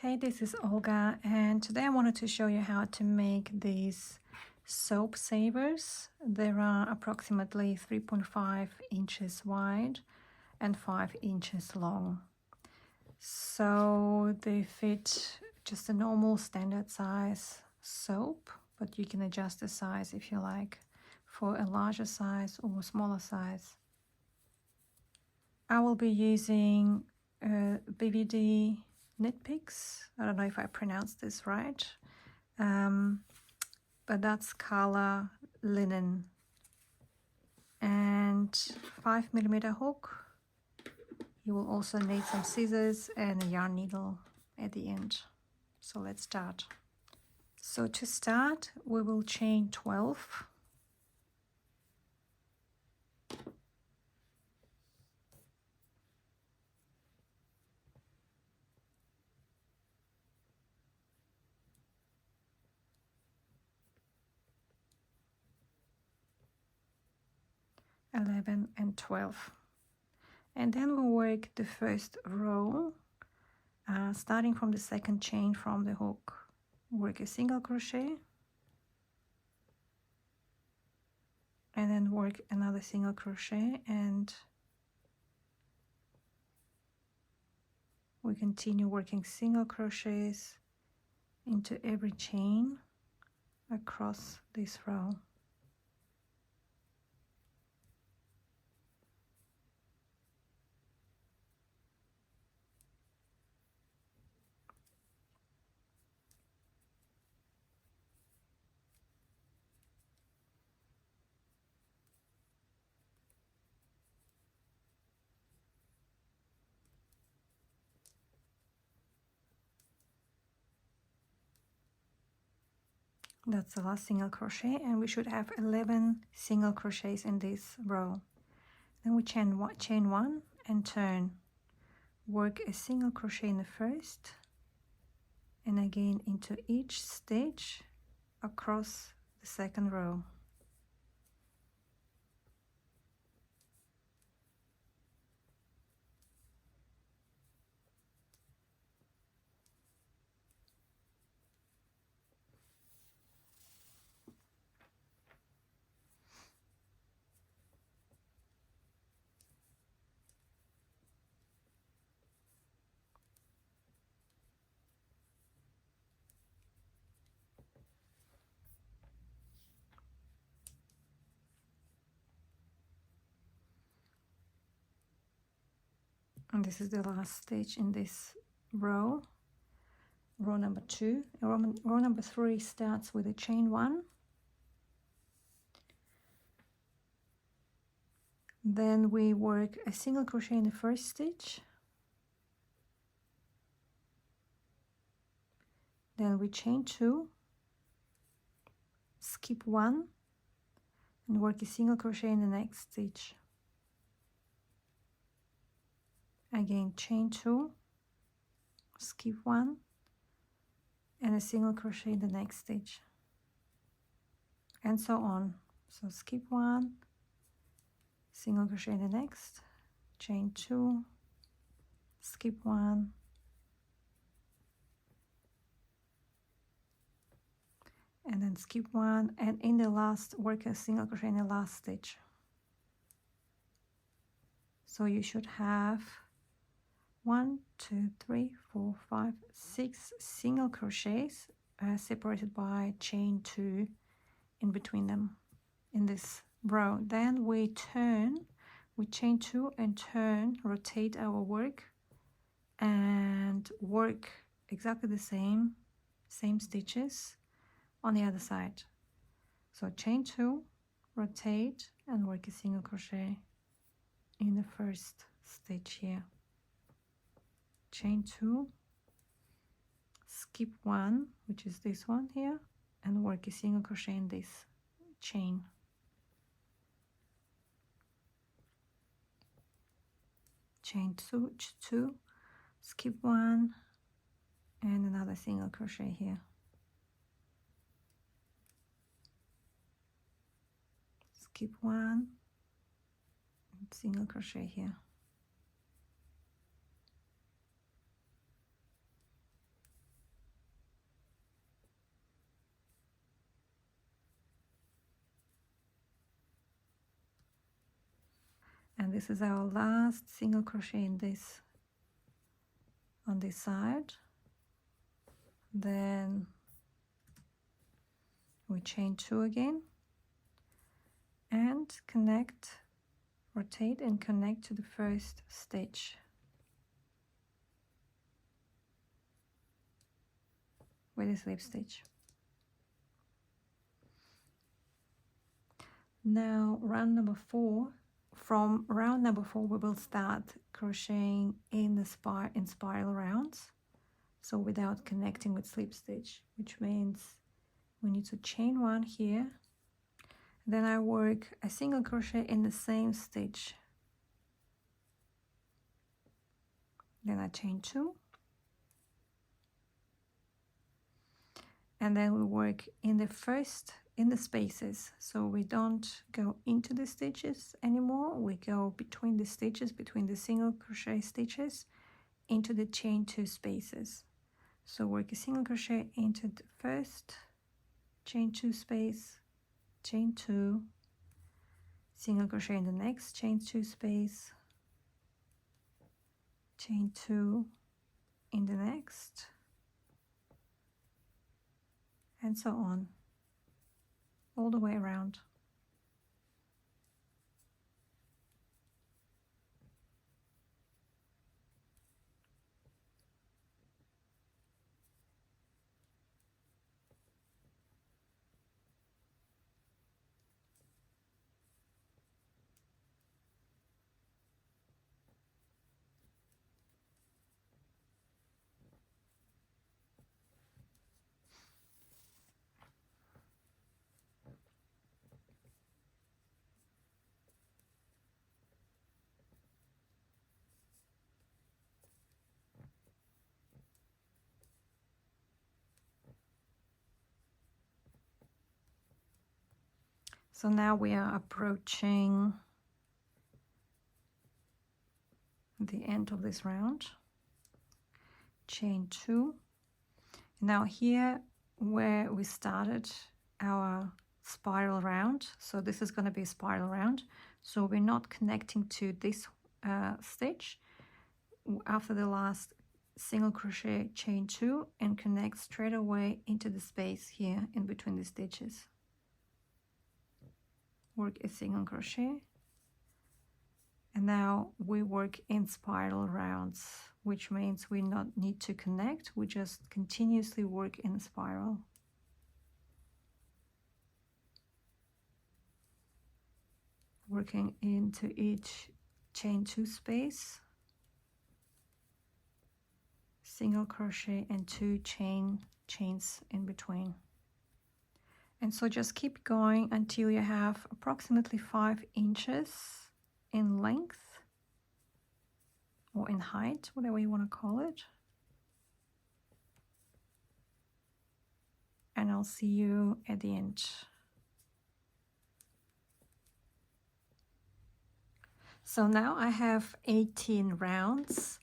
Hey, this is Olga, and today I wanted to show you how to make these soap savers. There are approximately 3.5 inches wide and 5 inches long. So they fit just a normal standard size soap, but you can adjust the size if you like for a larger size or smaller size. I will be using BVD knit picks. I don't know if I pronounced this right, but that's color linen, and 5mm hook. You will also need some scissors and a yarn needle at the end. So let's start. So to start, we will chain 12. (11 and 12), and then we'll work the first row, starting from the second chain from the hook. Work a single crochet and then work another single crochet, and we continue working single crochets into every chain across this row. That's the last single crochet, and we should have 11 single crochets in this row. Then we chain one and turn. Work a single crochet in the first and again into each stitch across the second row. And this is the last stitch in this row, row number 2. Row number 3 starts with a chain 1. Then we work a single crochet in the first stitch. Then we chain 2, skip 1, and work a single crochet in the next stitch. Again, chain 2, skip 1, and a single crochet in the next stitch, and so on. So skip 1, single crochet in the next, chain 2, skip 1, and then skip 1, and in the last, work a single crochet in the last stitch. So you should have 1, 2, 3, 4, 5, 6 single crochets separated by chain 2 in between them in this row. Then we turn, we chain 2 and turn, rotate our work and work exactly the same stitches on the other side. So chain 2, rotate, and work a single crochet in the first stitch here. Chain 2, skip 1, which is this one here, and work a single crochet in this chain. Chain 2, skip 1, and another single crochet here. Skip 1, and single crochet here. and this is our last single crochet in this on this side. Then we chain 2 again and connect, rotate and connect to the first stitch with a slip stitch. Now round number 4. From round number 4 we will start crocheting in the spiral rounds, so without connecting with slip stitch, which means we need to chain 1 here, then I work a single crochet in the same stitch, then I chain 2, and then we work in the spaces, so we don't go into the stitches anymore, we go between the stitches, between the single crochet stitches, into the chain 2 spaces. So work a single crochet into the first chain 2 space, chain 2, single crochet in the next chain 2 space, chain 2 in the next, and so on, all the way around. So now we are approaching the end of this round. Chain 2. Now here where we started our spiral round, so this is going to be a spiral round, so we're not connecting to this stitch. After the last single crochet, chain 2 and connect straight away into the space here in between the stitches. Work a single crochet, and now we work in spiral rounds, which means we not need to connect, we just continuously work in a spiral. Working into each chain 2 space, single crochet and 2 chains in between. And so just keep going until you have approximately 5 inches in length or in height, whatever you want to call it. And I'll see you at the end. So now I have 18 rounds.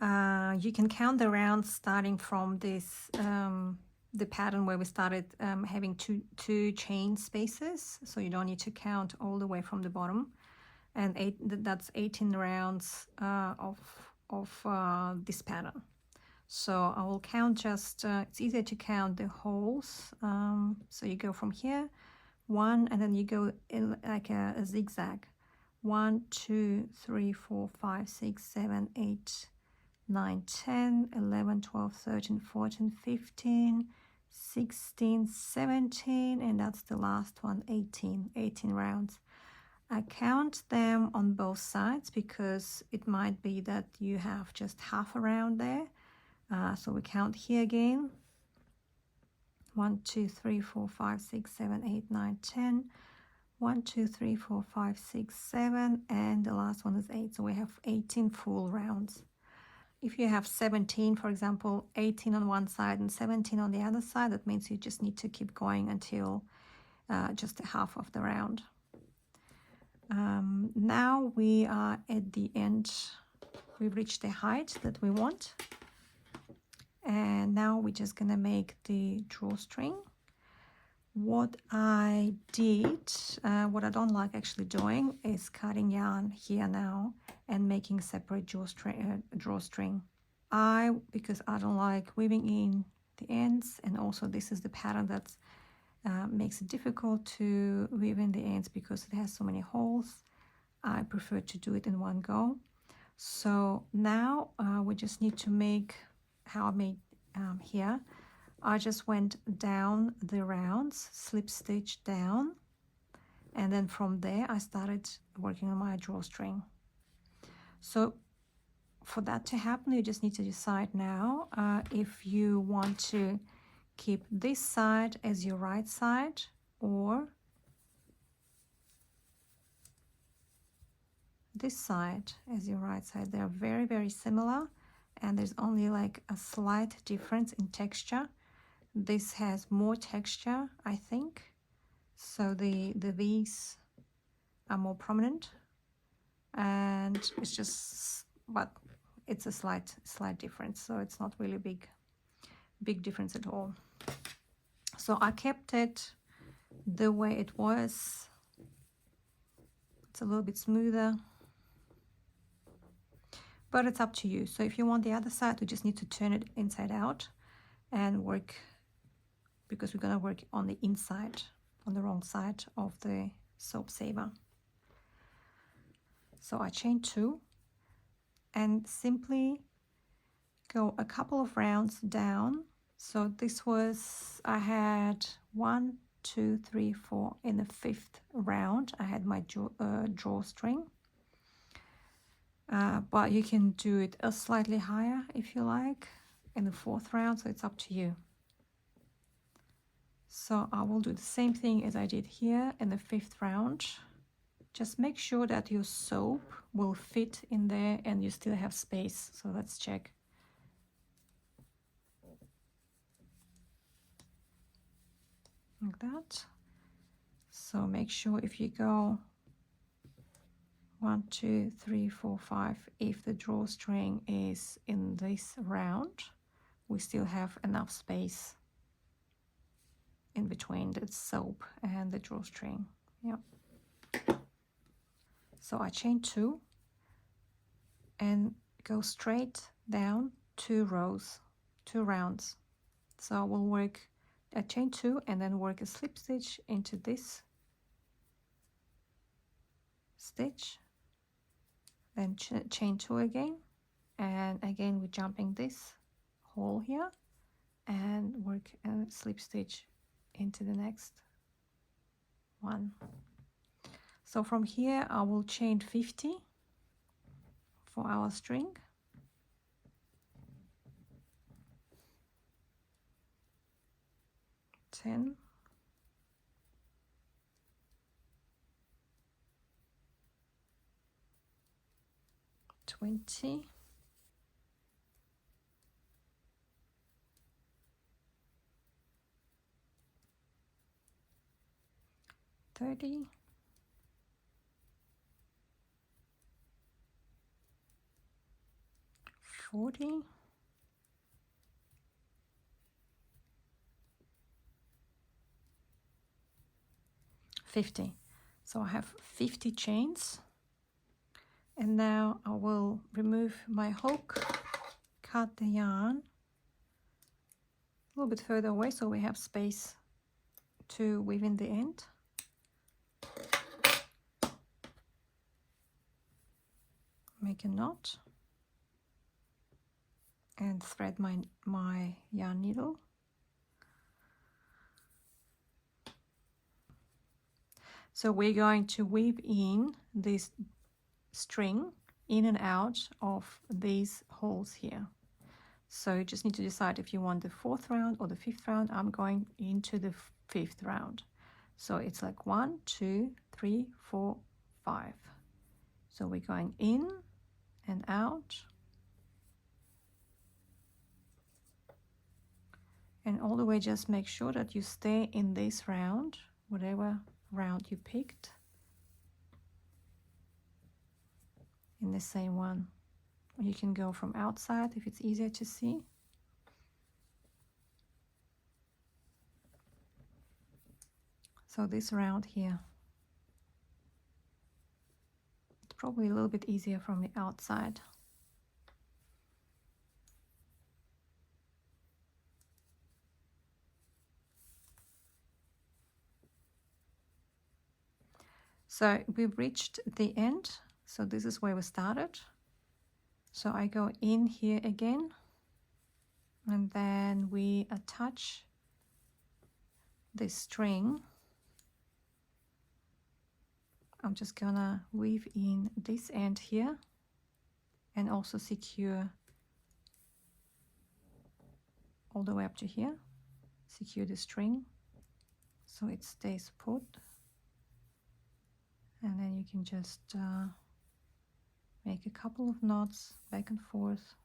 You can count the rounds starting from this the pattern where we started having two chain spaces, so you don't need to count all the way from the bottom, and that's 18 rounds of this pattern. So I will count just it's easier to count the holes, so you go from here 1 and then you go in like a zigzag, 1 2 3 4 5 6 7 8 9 10 11 12 13 14 15 16 17, and that's the last one, 18 rounds. I count them on both sides because it might be that you have just half a round there, so we count here again, 1 2 3 4 5 6 7 8 9 10, 1 2 3 4 5 6 7, and the last one is 8, so we have 18 full rounds. If you have 17, for example, 18 on one side and 17 on the other side, that means you just need to keep going until just half of the round. Now we are at the end. We've reached the height that we want. And now we're just going to make the drawstring. What I did, what I don't like actually doing, is cutting yarn here now and making separate drawstring. Because I don't like weaving in the ends, and also this is the pattern that makes it difficult to weave in the ends because it has so many holes. I prefer to do it in one go. So now we just need to make how I made here. I just went down the rounds, slip stitch down, and then from there I started working on my drawstring. So for that to happen, you just need to decide now if you want to keep this side as your right side or this side as your right side. They are very, very similar, and there's only like a slight difference in texture. This has more texture, I think, so the V's are more prominent, and it's just, but it's a slight difference, so it's not really big difference at all. So I kept it the way it was. It's a little bit smoother, but it's up to you. So if you want the other side, we just need to turn it inside out and work, because we're going to work on the inside, on the wrong side of the soap saver. So I chain 2 and simply go a couple of rounds down. So this was, I had 1, 2, 3, 4. In the 5th round I had my drawstring, but you can do it a slightly higher if you like in the 4th round, so it's up to you. So I will do the same thing as I did here in the 5th round. Just make sure that your soap will fit in there and you still have space. So let's check. Like that. So make sure if you go 1, 2, 3, 4, 5, if the drawstring is in this round, we still have enough space in between the soap and the drawstring. Yep. So I chain 2 and go straight down 2 rows, 2 rounds. So I will work a chain 2 and then work a slip stitch into this stitch, then chain 2 again, and again we're jumping this hole here and work a slip stitch into the next one. So from here I will chain 50 for our string, ten, 20, 30, 40, 50. So I have 50 chains, and now I will remove my hook, cut the yarn a little bit further away so we have space to weave in the end. Make a knot and thread my yarn needle. So we're going to weave in this string in and out of these holes here. So you just need to decide if you want the 4th round or the 5th round. I'm going into the 5th round. So it's like 1, 2, 3, 4, 5. So we're going in and out. And all the way, just make sure that you stay in this round, whatever round you picked, in the same one. You can go from outside if it's easier to see. So this round here, it's probably a little bit easier from the outside. So we've reached the end. So this is where we started. So I go in here again, and then we attach this string. I'm just gonna weave in this end here and also secure all the way up to here. Secure the string so it stays put. And then you can just make a couple of knots back and forth.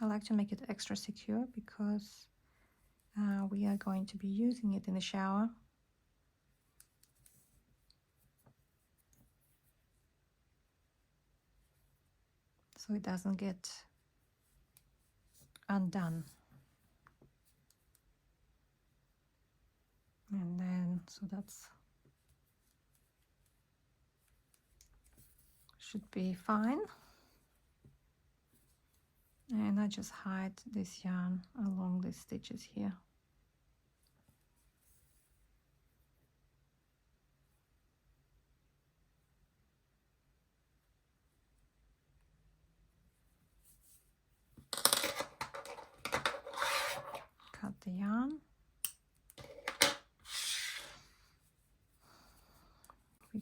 I like to make it extra secure because we are going to be using it in the shower. So it doesn't get undone. And then, so that's should be fine. And I just hide this yarn along the stitches here. Cut the yarn.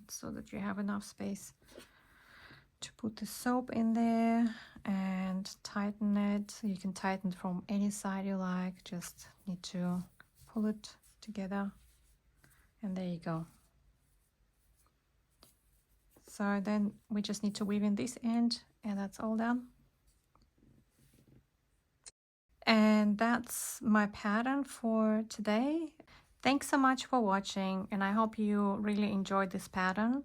So that you have enough space to put the soap in there and tighten it. You can tighten from any side you like, just need to pull it together, and there you go. So then we just need to weave in this end, and that's all done. And that's my pattern for today. Thanks so much for watching, and I hope you really enjoyed this pattern.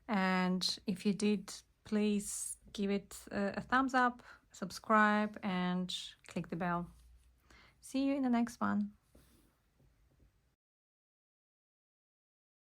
And if you did, please give it a thumbs up, subscribe, and click the bell. See you in the next one.